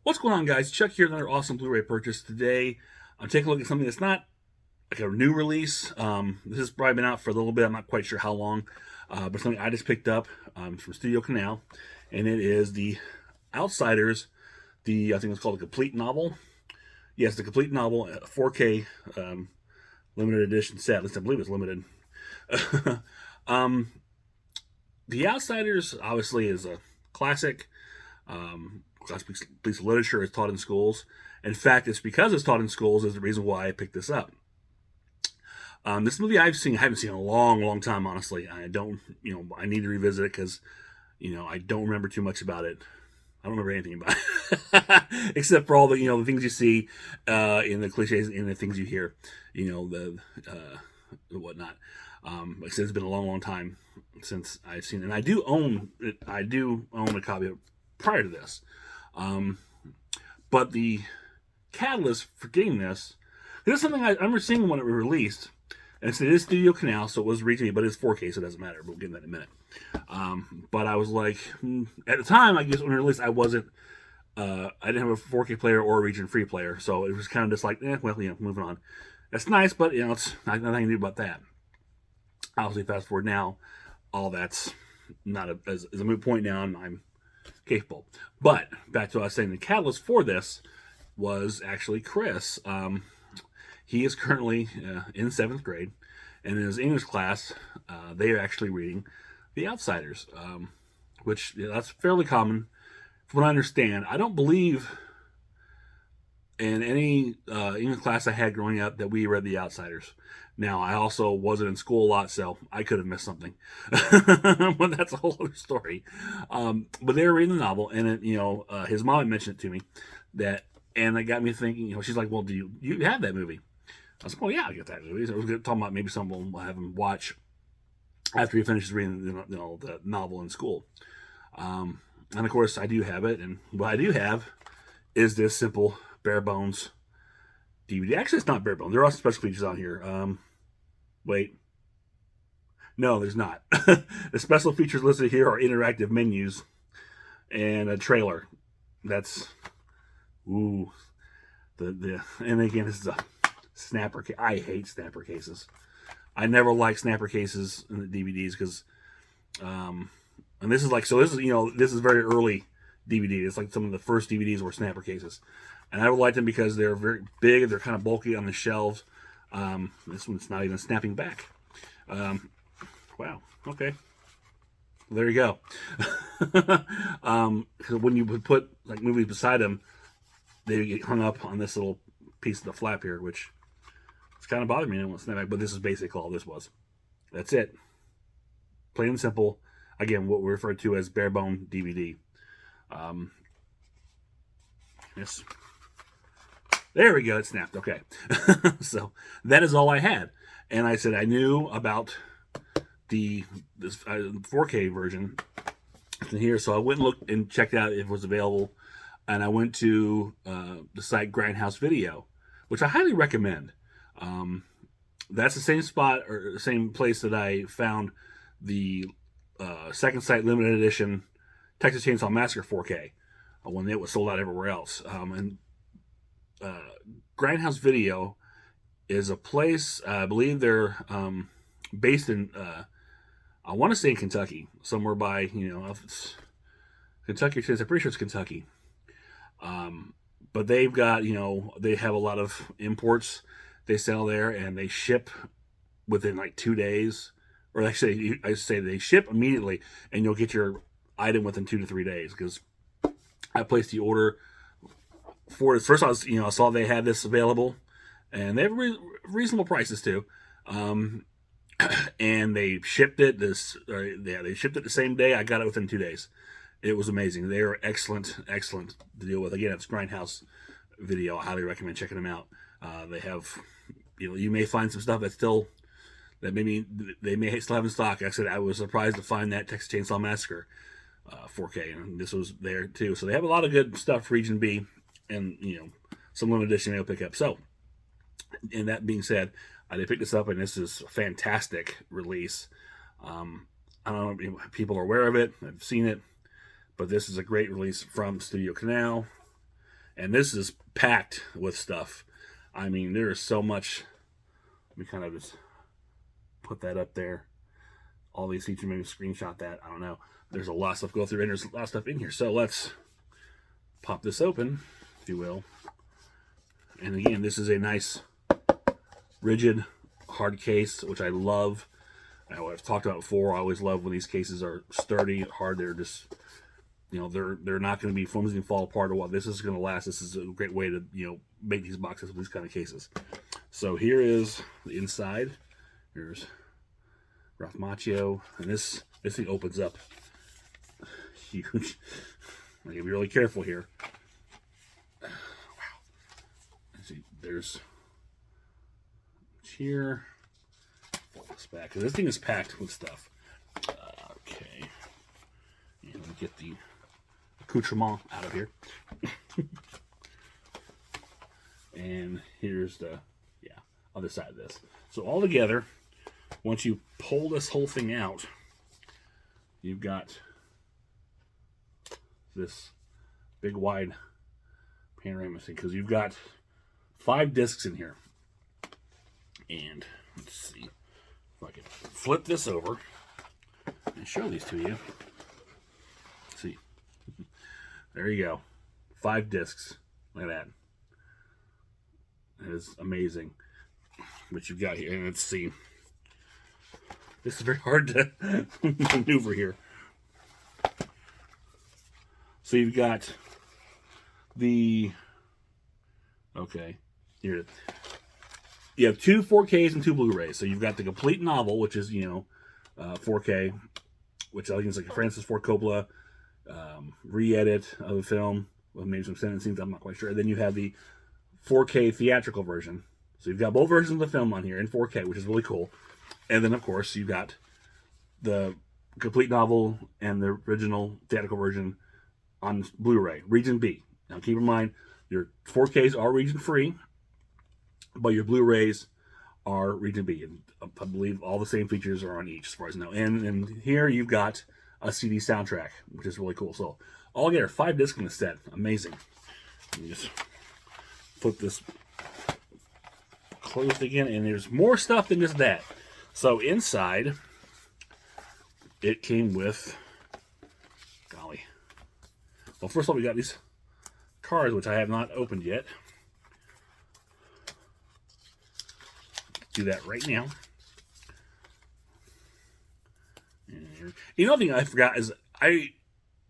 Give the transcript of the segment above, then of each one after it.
What's going on, guys? Chuck here, another awesome Blu-ray purchase. Today, I'm taking a look at something that's not like a new release. This has probably been out for a little bit. I'm not quite sure how long, but something I just picked up from Studio Canal, and it is the Outsiders. I think it's called a complete novel. Yes, the complete novel, 4K limited edition set. At least I believe it's limited. um, the Outsiders obviously is a classic. Classic piece of literature is taught in schools. In fact, it's because it's taught in schools is the reason why I picked this up. This movie I haven't seen in a long, long time, honestly. I don't, I need to revisit it because, I don't remember too much about it. I don't remember anything about it except for all the, the things you see in the cliches and the things you hear, the whatnot. Like I said, it's been a long, long time since I've seen it. And I do own it. I do own a copy of it prior to this. But the catalyst for getting this is something I remember seeing when it was released. And it is Studio Canal, so it was reaching me, but it's 4K, so it doesn't matter. We'll get into that in a minute. But I was like, at the time, I guess when it released, I wasn't, I didn't have a 4K player or a region free player, so it was kind of just like, moving on. That's nice, but it's nothing to do about that. Obviously, fast forward now, all that's not as a moot point now, and I'm capable. But back to what I was saying, the catalyst for this was actually Chris. He is currently in 7th grade, and in his English class, they are actually reading The Outsiders, which that's fairly common. From what I understand, I don't believe in any English class I had growing up that we read The Outsiders. Now, I also wasn't in school a lot, so I could have missed something. But that's a whole other story. But they were reading the novel, and it, his mom had mentioned it to me, and it got me thinking. She's like, "Well, do you have that movie?" I was like, "Well, yeah, I get that movie." So I was talking about maybe someone will have him watch after he finishes reading the novel in school. And of course, I do have it, and what I do have is this simple bare bones DVD. Actually, it's not bare bones. There are some special features on here. Wait. No, there's not. The special features listed here are interactive menus and a trailer. That's and again, this is a snapper case. I hate snapper cases. I never like snapper cases in the DVDs because and this is this is very early DVD. It's like some of the first DVDs were snapper cases. And I would like them because they're very big. They're kind of bulky on the shelves. This one's not even snapping back. Wow. Okay. There you go. Because when you would put like movies beside them, they get hung up on this little piece of the flap here, which it's kind of bothered me. I don't want to snap back, but this is basically all this was. That's it. Plain and simple. Again, what we refer to as bare bone DVD. Yes. There we go. It snapped. Okay. So that is all I had. And I said I knew about this 4K version in here. So I went and looked and checked out if it was available. And I went to the site Grindhouse Video, which I highly recommend. That's the same spot or the same place that I found the second sight limited edition Texas Chainsaw Massacre 4K when it was sold out everywhere else. And Grindhouse Video is a place, I believe they're based in, I want to say in Kentucky, somewhere by, if it's Kentucky, I'm pretty sure it's Kentucky. But they've got, they have a lot of imports they sell there, and they ship within like 2 days. Or actually, I say they ship immediately, and you'll get your item within 2 to 3 days. Because I placed the order for it. First, I saw they had this available, and they have reasonable prices too. And they shipped it they shipped it the same day. I got it within 2 days. It was amazing. They are excellent to deal with. Again, it's Grindhouse Video. I highly recommend checking them out. They have, you may find some stuff that maybe they may still have in stock. Like I said, I was surprised to find that Texas Chainsaw Massacre 4K, and this was there too. So they have a lot of good stuff for Region B, and some limited edition they'll pick up. So, and that being said, I did pick this up, and this is a fantastic release. I don't know if people are aware of it. I've seen it, but this is a great release from Studio Canal. And this is packed with stuff. I mean, there is so much. Let me kind of just put that up there. All these features, maybe screenshot that. I don't know. There's a lot of stuff to go through, and there's a lot of stuff in here. So let's pop this open, if you will. And again, this is a nice, rigid, hard case, which I love. I've talked about before. I always love when these cases are sturdy, hard. They're just, you know, they're not going to be flimsy and fall apart or what. This is going to last. This is a great way to, you know, make these boxes with these kind of cases. So here is the inside. Here's Ralph Macchio, and this thing opens up huge. I gotta be really careful here. Wow. Let's see, there's here. Pull this back, because this thing is packed with stuff. Okay. And let me get the accoutrement out of here. And here's the, other side of this. So all together, once you pull this whole thing out, you've got this big wide panorama thing, because you've got 5 discs in here. And let's see if I can flip this over and show these to you. Let's see. There you go. 5 discs. Look at that. That is amazing. What you've got here. And let's see. This is very hard to maneuver here. So you've got the... Okay. Here. You have 2 4Ks and 2 Blu-rays. So you've got the complete novel, which is, 4K, which I think is like a Francis Ford Coppola re-edit of the film with maybe some extended scenes. I'm not quite sure. And then you have the 4K theatrical version. So you've got both versions of the film on here in 4K, which is really cool. And then, of course, you've got the complete novel and the original theatrical version on Blu-ray, Region B. Now, keep in mind, your 4Ks are region free, but your Blu-rays are Region B. And I believe all the same features are on each, as far as I know. And here you've got a CD soundtrack, which is really cool. So, altogether, 5 discs in the set. Amazing. Let me just flip this closed again, and there's more stuff than just that. So, inside, it came with, golly. Well, first of all, we got these cards, which I have not opened yet. Do that right now. And the other thing I forgot is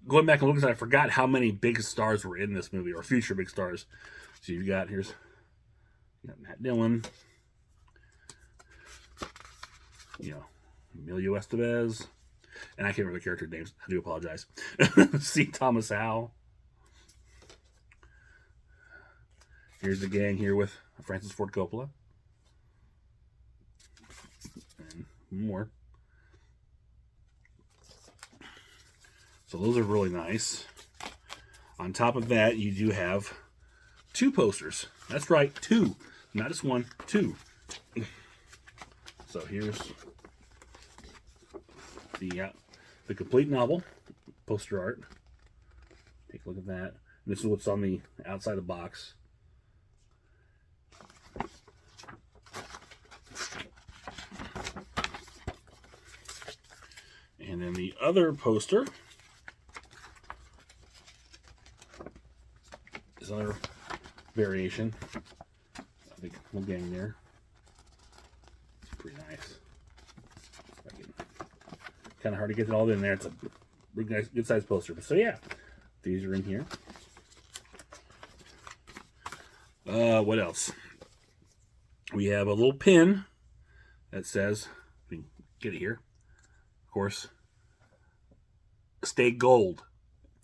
going back and looking, I forgot how many big stars were in this movie, or future big stars. So you got Matt Dillon, Emilio Estevez, and I can't remember the character names. I do apologize. C. Thomas Howell. Here's the gang here with Francis Ford Coppola. And more. So those are really nice. On top of that, you do have 2 posters. That's right, 2. Not just 1, 2. So here's the complete novel poster art. Take a look at that. And this is what's on the outside of the box. And then the other poster is another variation. I think we'll gang there. It's pretty nice. Kind of hard to get it all in there. It's a really nice, good sized poster. But so yeah, these are in here. What else? We have a little pin that says, we can get it here, of course, stay gold.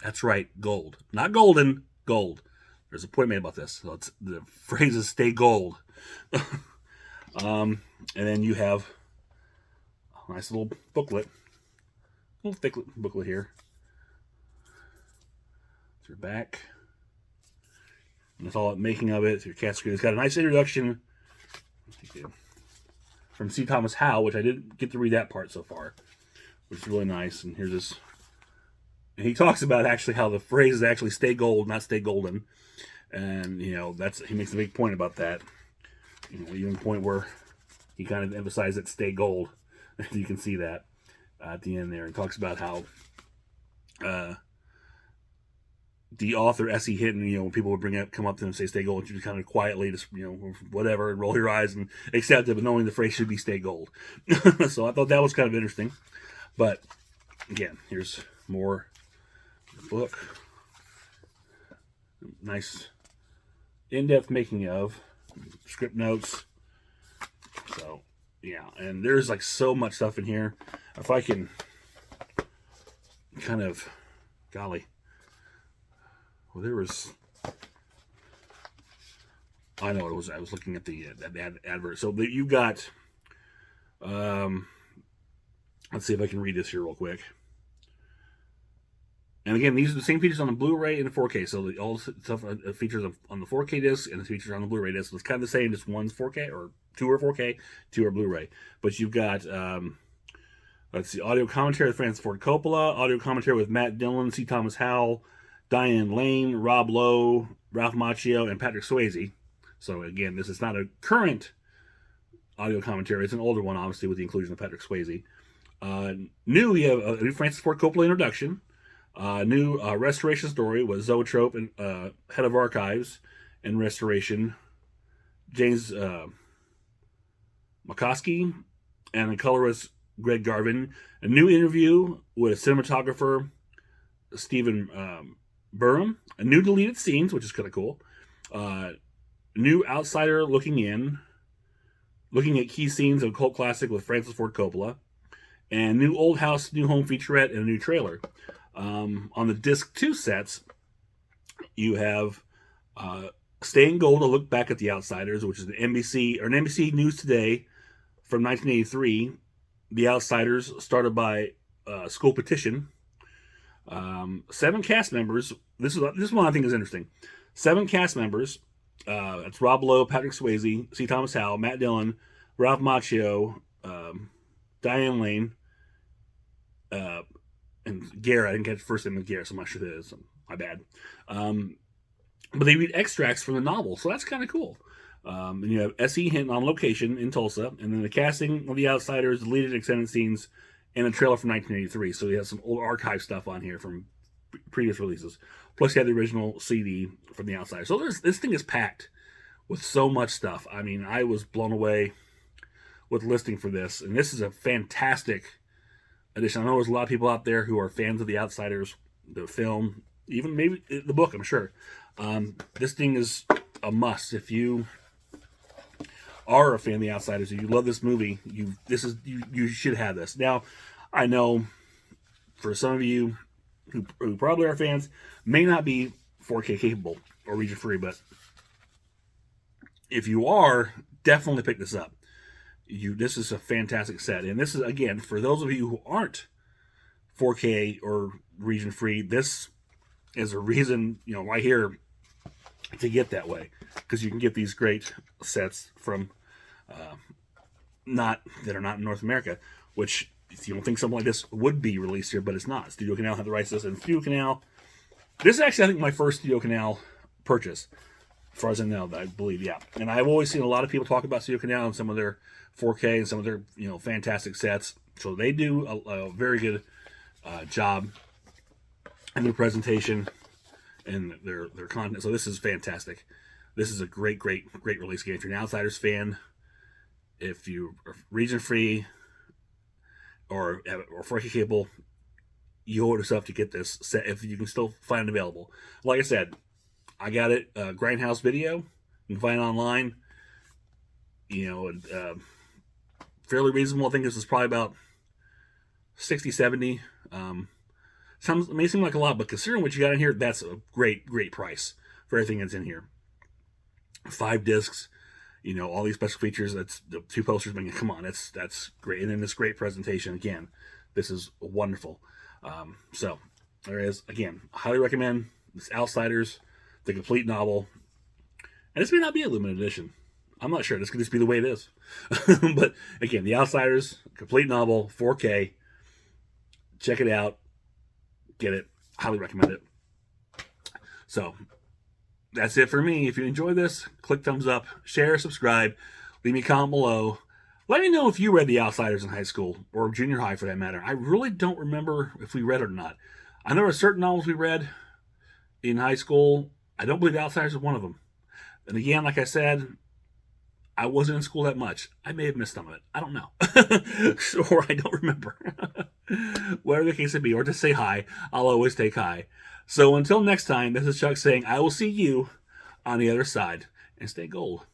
That's right, gold. Not golden, gold. There's a point made about this. So the phrase is stay gold. And then you have a nice little booklet. A little thick booklet here. It's your back. And that's all the making of it. It's your cat screen. It's got a nice introduction from C. Thomas Howell, which I didn't get to read that part so far, which is really nice. And here's this. And he talks about actually how the phrase is actually stay gold, not stay golden. And, you know, he makes a big point about that. You know, even the point where he kind of emphasized that stay gold. You can see that at the end there. He talks about how the author S.E. Hinton, you know, when people would come up to him and say stay gold, you just kind of quietly just, you know, whatever, and roll your eyes and accept it, but knowing the phrase should be stay gold. So I thought that was kind of interesting. But again, here's more book. Nice in-depth making of, script notes. So yeah, and there's like so much stuff in here. If I can kind of, golly, well, there was, I know it was, I was looking at the advert. So you got, let's see if I can read this here real quick. And again, these are the same features on the Blu-ray and the 4K. So all the stuff features on the 4K disc and the features on the Blu-ray disc. So it's kind of the same. Just one's 4K, or two are 4K, two are Blu-ray. But you've got, let's see, audio commentary with Francis Ford Coppola, audio commentary with Matt Dillon, C. Thomas Howell, Diane Lane, Rob Lowe, Ralph Macchio, and Patrick Swayze. So again, this is not a current audio commentary. It's an older one, obviously, with the inclusion of Patrick Swayze. New, we have a new Francis Ford Coppola introduction. New restoration story was Zoetrope and head of archives and restoration, James McCoskey, and the colorist Greg Garvin. A new interview with cinematographer Stephen Burham. A new deleted scenes, which is kind of cool. New outsider looking at key scenes of a cult classic with Francis Ford Coppola. And new old house, new home featurette, and a new trailer. On the disc 2 sets, you have Staying Gold, a look back at The Outsiders, which is an NBC News Today from 1983. The Outsiders, started by school petition. 7 cast members. This one I think is interesting. 7 cast members. That's Rob Lowe, Patrick Swayze, C. Thomas Howell, Matt Dillon, Ralph Macchio, Diane Lane, and Gare. I didn't catch the first name of Gare, so I'm not sure who it is. My bad. But they read extracts from the novel, so that's kind of cool. And you have S.E. Hinton on location in Tulsa, and then the casting of The Outsiders, deleted extended scenes, and a trailer from 1983. So we have some old archive stuff on here from previous releases. Plus, you have the original CD from The Outsiders. So this thing is packed with so much stuff. I mean, I was blown away with listing for this, and this is a fantastic edition. I know there's a lot of people out there who are fans of The Outsiders, the film, even maybe the book, I'm sure. This thing is a must. If you are a fan of The Outsiders, if you love this movie, you should have this. Now, I know for some of you who probably are fans, may not be 4K capable or region free, but if you are, definitely pick this up. This is a fantastic set, and this is, again, for those of you who aren't 4K or region free, this is a reason, right here, to get that way, because you can get these great sets from that are not in North America, which you don't think something like this would be released here, but it's not. Studio Canal had the rights to this, and Studio Canal, this is actually, I think, my first Studio Canal purchase, as far as I know, I believe, yeah. And I've always seen a lot of people talk about Studio Canal and some of their 4K and some of their, fantastic sets. So they do a very good job in their presentation and their content. So this is fantastic. This is a great release game. If you're an Outsiders fan, if you are region free or 4K cable, you owe it yourself to get this set if you can still find it available. Like I said, I got it, Grindhouse Video. You can find it online. Fairly reasonable. I think this is probably about $60, $70. May seem like a lot, but considering what you got in here, that's a great price for everything that's in here. 5 discs, all these special features. That's the 2 posters. Come on, that's great. And then this great presentation. Again, this is wonderful. So there it is. Again, highly recommend this Outsiders, the complete novel. And this may not be a limited edition. I'm not sure. This could just be the way it is. But again, The Outsiders, complete novel, 4K. Check it out. Get it. Highly recommend it. So, that's it for me. If you enjoy this, click thumbs up, share, subscribe, leave me a comment below. Let me know if you read The Outsiders in high school, or junior high for that matter. I really don't remember if we read it or not. I know there were certain novels we read in high school. I don't believe The Outsiders was one of them. And again, like I said, I wasn't in school that much. I may have missed some of it. I don't know. Or I don't remember. Whatever the case may be, or to say hi, I'll always take hi. So until next time, this is Chuck saying, I will see you on the other side. And stay gold.